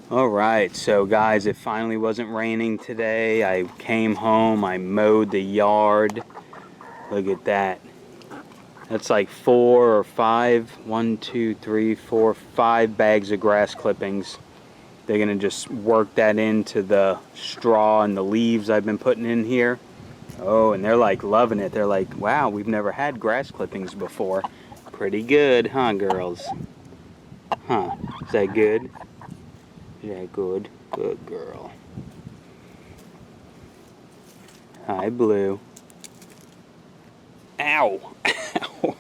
Alright, so guys, it finally wasn't raining today. I came home, I mowed the yard. Look at that. That's like 4 or 5, 1, 2, 3, 4, 5 bags of grass clippings. They're gonna just work that into the straw and the leaves I've been putting in here. Oh, and they're like loving it. They're like, wow, we've never had grass clippings before. Pretty good, huh, girls? Huh, is that good? Is that good? Good girl. Hi, Blue. Ow! Ow!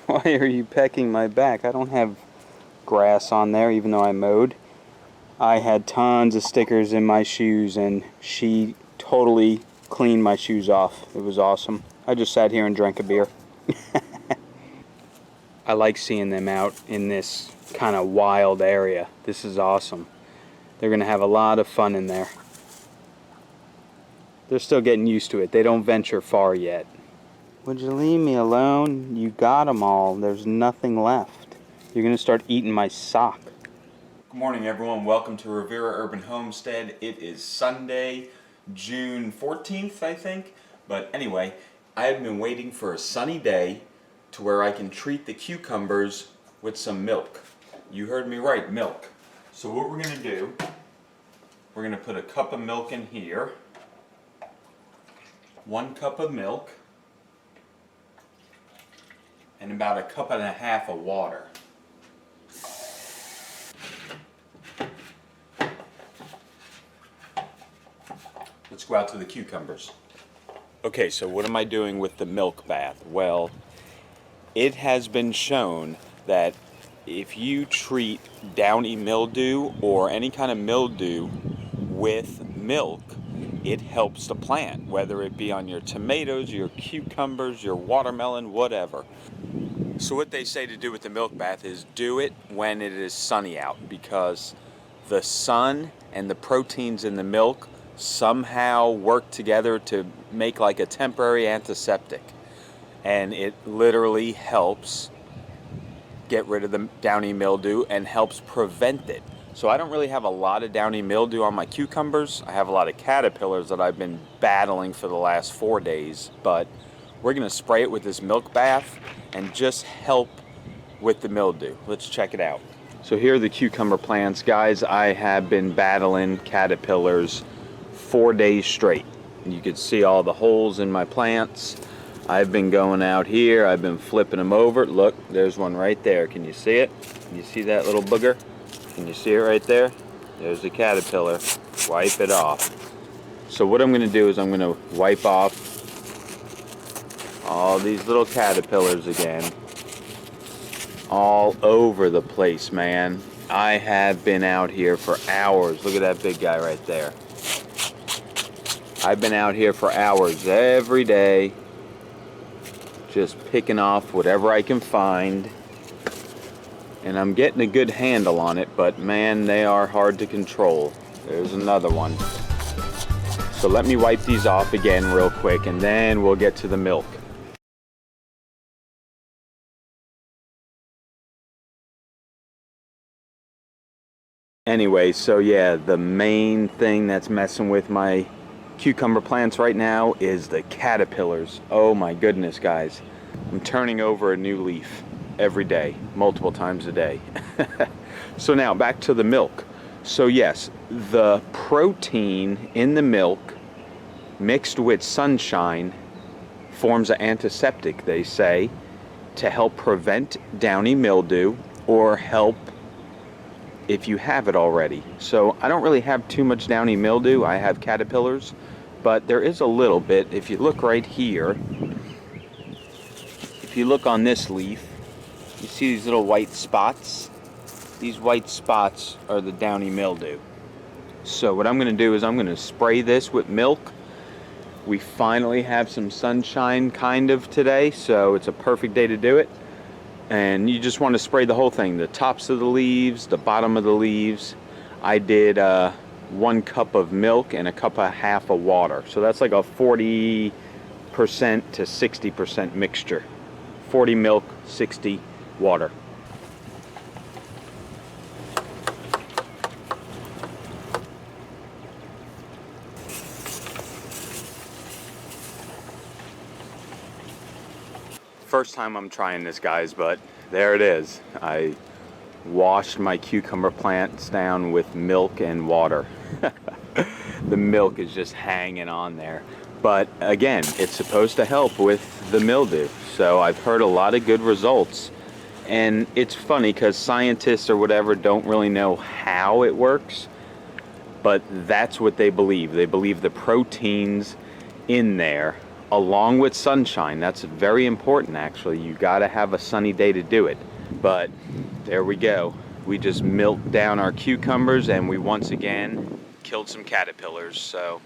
Why are you pecking my back? I don't have grass on there, even though I mowed. I had tons of stickers in my shoes, and she totally cleaned my shoes off. It was awesome. I just sat here and drank a beer. I like seeing them out in this kind of wild area. This is awesome. They're going to have a lot of fun in there. They're still getting used to it. They don't venture far yet. Would you leave me alone? You got them all. There's nothing left. You're going to start eating my sock. Good morning, everyone. Welcome to Rivera Urban Homestead. It is Sunday, June 14th, I think. But anyway, I have been waiting for a sunny day to where I can treat the cucumbers with some milk. You heard me right, milk. So what we're going to do, we're going to put a cup of milk in here, 1 cup of milk, and about 1.5 cups of water. Let's go out to the cucumbers. Okay, so what am I doing with the milk bath? Well, it has been shown that if you treat downy mildew or any kind of mildew with milk, it helps the plant, whether it be on your tomatoes, your cucumbers, your watermelon, whatever. So what they say to do with the milk bath is do it when it is sunny out, because the sun and the proteins in the milk somehow work together to make like a temporary antiseptic, and it literally helps get rid of the downy mildew and helps prevent it. So I don't really have a lot of downy mildew on my cucumbers. I have a lot of caterpillars that I've been battling for the last 4 days, but we're going to spray it with this milk bath and just help with the mildew. Let's check it out. So here are the cucumber plants. Guys, I have been battling caterpillars 4 days straight. You can see all the holes in my plants. I've been going out here, I've been flipping them over. Look, there's one right there. Can you see it? Can you see that little booger? Can you see it right there? There's the caterpillar. Wipe it off. So what I'm going to do is I'm going to wipe off all these little caterpillars again. All over the place, man. I have been out here for hours. Look at that big guy right there. I've been out here for hours every day, just picking off whatever I can find, and I'm getting a good handle on it, but man, they are hard to control. There's another one. So let me wipe these off again real quick, and then we'll get to the milk. Anyway, so yeah, the main thing that's messing with my cucumber plants right now is the caterpillars. Oh my goodness, guys. I'm turning over a new leaf every day, multiple times a day. So now back to the milk. So yes, the protein in the milk mixed with sunshine forms an antiseptic, they say, to help prevent downy mildew or help if you have it already. So I don't really have too much downy mildew. I have caterpillars, but there is a little bit. If you look right here, if you look on this leaf, you see these little white spots? These white spots are the downy mildew. So what I'm going to do is I'm going to spray this with milk. We finally have some sunshine kind of today, so it's a perfect day to do it. And you just want to spray the whole thing, the tops of the leaves, the bottom of the leaves. I did 1 cup of milk and 1.5 cups of water. So that's like a 40% to 60% mixture. 40 milk, 60 water. First time I'm trying this, guys, but there it is. I washed my cucumber plants down with milk and water. The milk is just hanging on there. But again, it's supposed to help with the mildew. So I've heard a lot of good results. And it's funny because scientists or whatever don't really know how it works, but that's what they believe. They believe the proteins in there, along with sunshine. That's very important, actually. You got to have a sunny day to do it. But there we go. We just milked down our cucumbers and we once again killed some caterpillars. So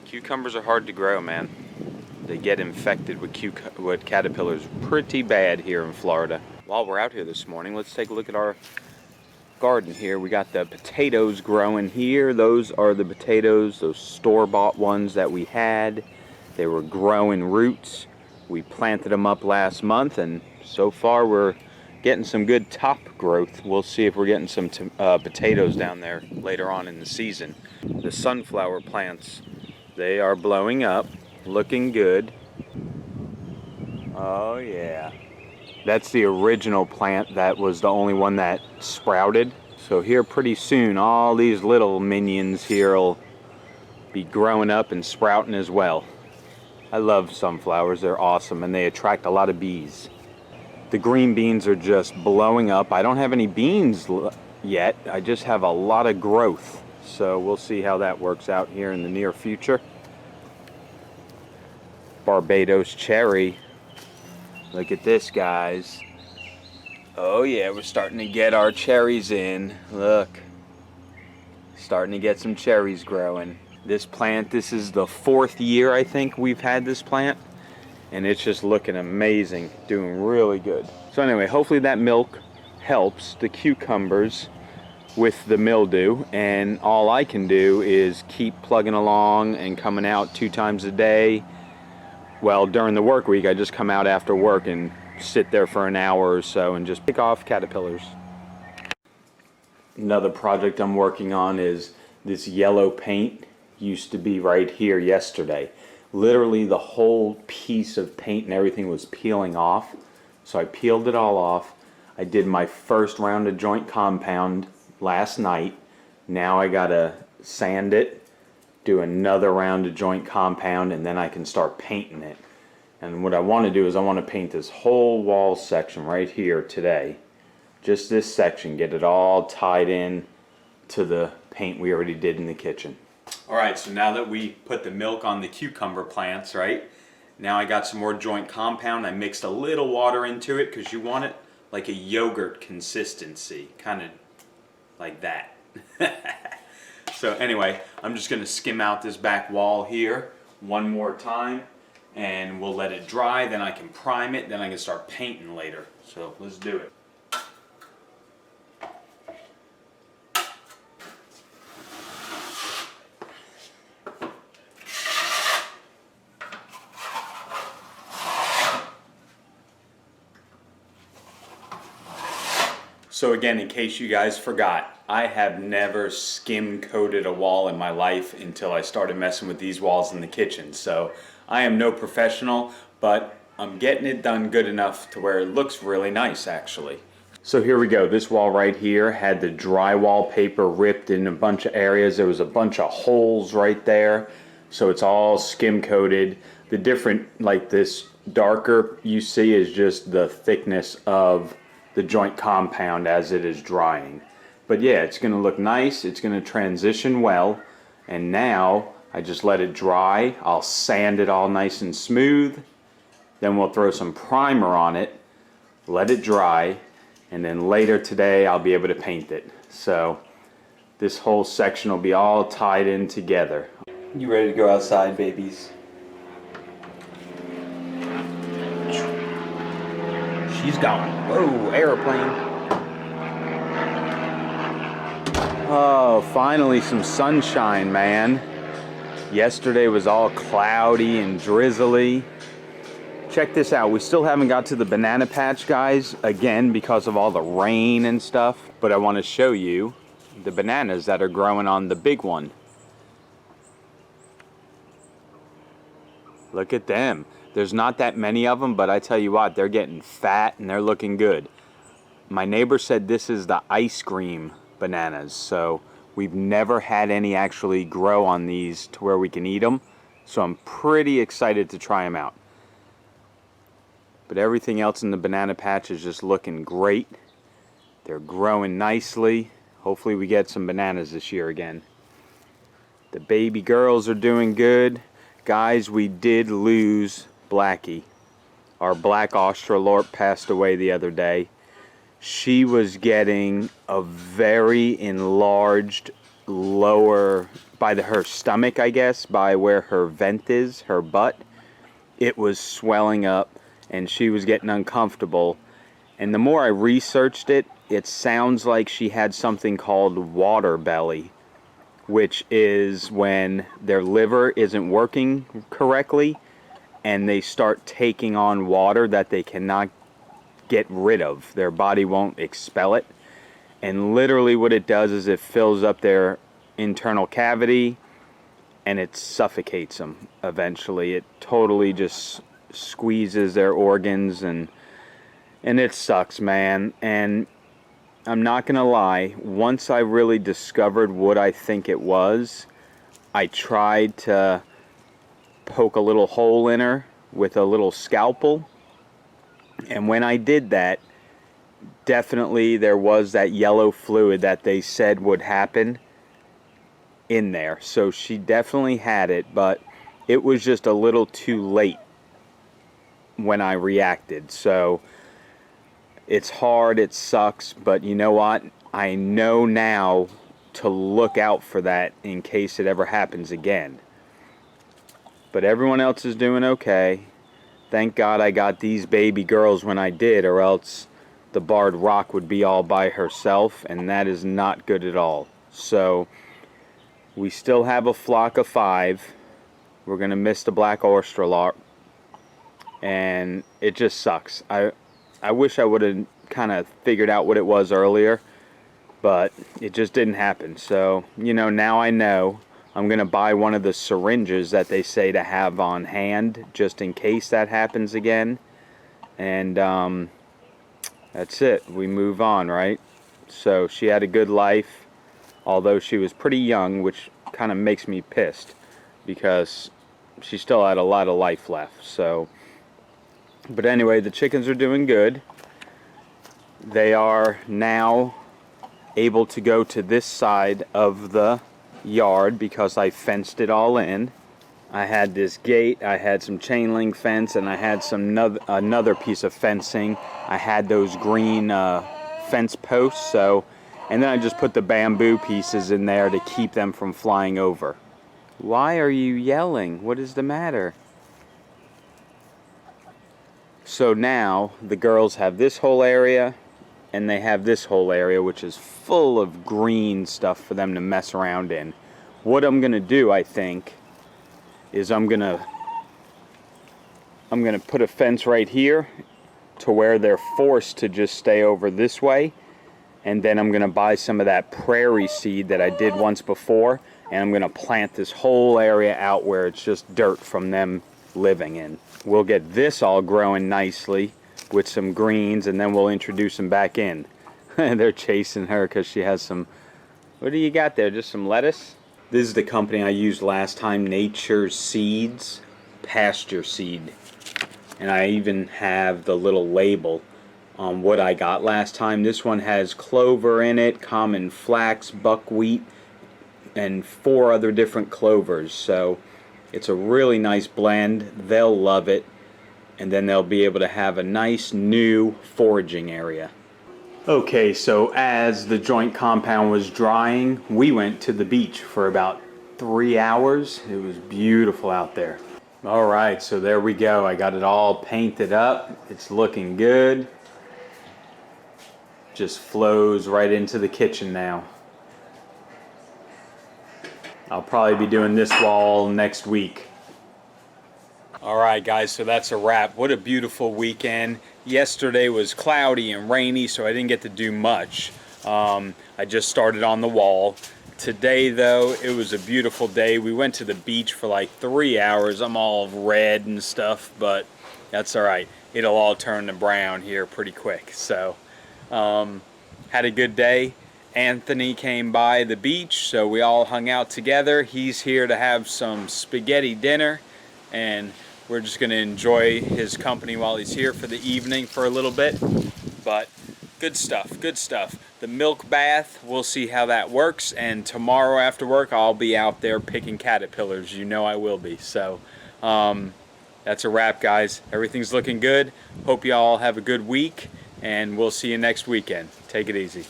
cucumbers are hard to grow, man. They get infected with caterpillars pretty bad here in Florida. While we're out here this morning, let's take a look at our garden here. We got the potatoes growing here. Those are the potatoes, those store-bought ones that we had. They were growing roots. We planted them up last month, and so far we're getting some good top growth. We'll see if we're getting some potatoes down there later on in the season. The sunflower plants, they are blowing up, looking good. Oh yeah. That's the original plant that was the only one that sprouted. So here pretty soon, all these little minions here will be growing up and sprouting as well. I love sunflowers, they're awesome, and they attract a lot of bees. The green beans are just blowing up. I don't have any beans yet, I just have a lot of growth. So we'll see how that works out here in the near future. Barbados cherry. Look at this, guys. Oh yeah, we're starting to get our cherries in. Look. Starting to get some cherries growing. This plant, this is the 4th year I think we've had this plant. And it's just looking amazing. Doing really good. So anyway, hopefully that milk helps the cucumbers with the mildew. And all I can do is keep plugging along and coming out 2 times a day. Well, during the work week, I just come out after work and sit there for an hour or so and just pick off caterpillars. Another project I'm working on is this yellow paint. Used to be right here yesterday. Literally the whole piece of paint and everything was peeling off. So I peeled it all off. I did my first round of joint compound last night. Now I gotta sand it, do another round of joint compound, and then I can start painting it. And what I want to do is I want to paint this whole wall section right here today. Just this section, get it all tied in to the paint we already did in the kitchen. Alright, so now that we put the milk on the cucumber plants, right? Now I got some more joint compound. I mixed a little water into it because you want it like a yogurt consistency, kind of like that. So anyway, I'm just going to skim out this back wall here one more time and we'll let it dry, then I can prime it, then I can start painting later. So let's do it. So again, in case you guys forgot, I have never skim coated a wall in my life until I started messing with these walls in the kitchen. So I am no professional, but I'm getting it done good enough to where it looks really nice actually. So here we go. This wall right here had the drywall paper ripped in a bunch of areas. There was a bunch of holes right there. So it's all skim coated. The different, like this darker you see is just the thickness of the joint compound as it is drying. But yeah, it's going to look nice, it's going to transition well, and now I just let it dry. I'll sand it all nice and smooth, then we'll throw some primer on it, let it dry, and then later today I'll be able to paint it. So this whole section will be all tied in together. You ready to go outside, babies? She's gone. Whoa, airplane. Oh, finally some sunshine, man. Yesterday was all cloudy and drizzly. Check this out. We still haven't got to the banana patch, guys, again, because of all the rain and stuff. But I want to show you the bananas that are growing on the big one. Look at them. There's not that many of them, but I tell you what, they're getting fat and they're looking good. My neighbor said this is the ice cream bananas, so we've never had any actually grow on these to where we can eat them, so I'm pretty excited to try them out. But everything else in the banana patch is just looking great. They're growing nicely. Hopefully we get some bananas this year again. The baby girls are doing good. Guys, we did lose Blackie. Our black Australorp passed away the other day. She was getting a very enlarged lower, by her stomach, I guess, by where her vent is, her butt. It was swelling up and she was getting uncomfortable. And the more I researched it, it sounds like she had something called water belly, which is when their liver isn't working correctly and they start taking on water that they cannot get rid of. Their body won't expel it. And literally what it does is it fills up their internal cavity and it suffocates them eventually. It totally just squeezes their organs and it sucks, man. And I'm not gonna lie, once I really discovered what I think it was, I tried to poke a little hole in her with a little scalpel, and when I did that, definitely there was that yellow fluid that they said would happen in there. So she definitely had it, but it was just a little too late when I reacted. So it's hard, it sucks, but you know what? I know now to look out for that in case it ever happens again. But everyone else is doing okay. Thank God I got these baby girls when I did, or else the barred rock would be all by herself, and that is not good at all. So we still have a flock of 5. We're gonna miss the black Australorp, and it just sucks. I wish I would have kind of figured out what it was earlier, but it just didn't happen. So, you know, now I know. I'm going to buy one of the syringes that they say to have on hand just in case that happens again. And that's it. We move on, right? So she had a good life, although she was pretty young, which kind of makes me pissed because she still had a lot of life left. So, but anyway, the chickens are doing good. They are now able to go to this side of the yard because I fenced it all in. I had this gate, I had some chain link fence, and I had some another piece of fencing. I had those green fence posts, so, and then I just put the bamboo pieces in there to keep them from flying over. Why are you yelling? What is the matter? So now the girls have this whole area and they have this whole area, which is full of green stuff for them to mess around in. What I'm gonna do, I think, is I'm gonna put a fence right here to where they're forced to just stay over this way, and then I'm gonna buy some of that prairie seed that I did once before, and I'm gonna plant this whole area out where it's just dirt from them living in. We'll get this all growing nicely with some greens, and then we'll introduce them back in. They're chasing her because she has some, what do you got there, just some lettuce? This is the company I used last time, Nature's Seeds, Pasture seed. And I even have the little label on what I got last time. This one has clover in it, common flax, buckwheat, and 4 other different clovers. So it's a really nice blend. They'll love it. And then they'll be able to have a nice new foraging area. Okay, so as the joint compound was drying, we went to the beach for about 3 hours. It was beautiful out there. All right, so there we go. I got it all painted up. It's looking good. Just flows right into the kitchen now. I'll probably be doing this wall next week. Alright guys, so that's a wrap. What a beautiful weekend. Yesterday was cloudy and rainy, so I didn't get to do much. I just started on the wall. Today though, it was a beautiful day. We went to the beach for like 3 hours. I'm all red and stuff, but that's all right. It'll all turn to brown here pretty quick. So had a good day. Anthony came by the beach, so we all hung out together. He's here to have some spaghetti dinner, and we're just going to enjoy his company while he's here for the evening for a little bit. But good stuff, good stuff. The milk bath, we'll see how that works, and tomorrow after work I'll be out there picking caterpillars. You know I will be. So that's a wrap, guys. Everything's looking good. Hope you all have a good week, and we'll see you next weekend. Take it easy.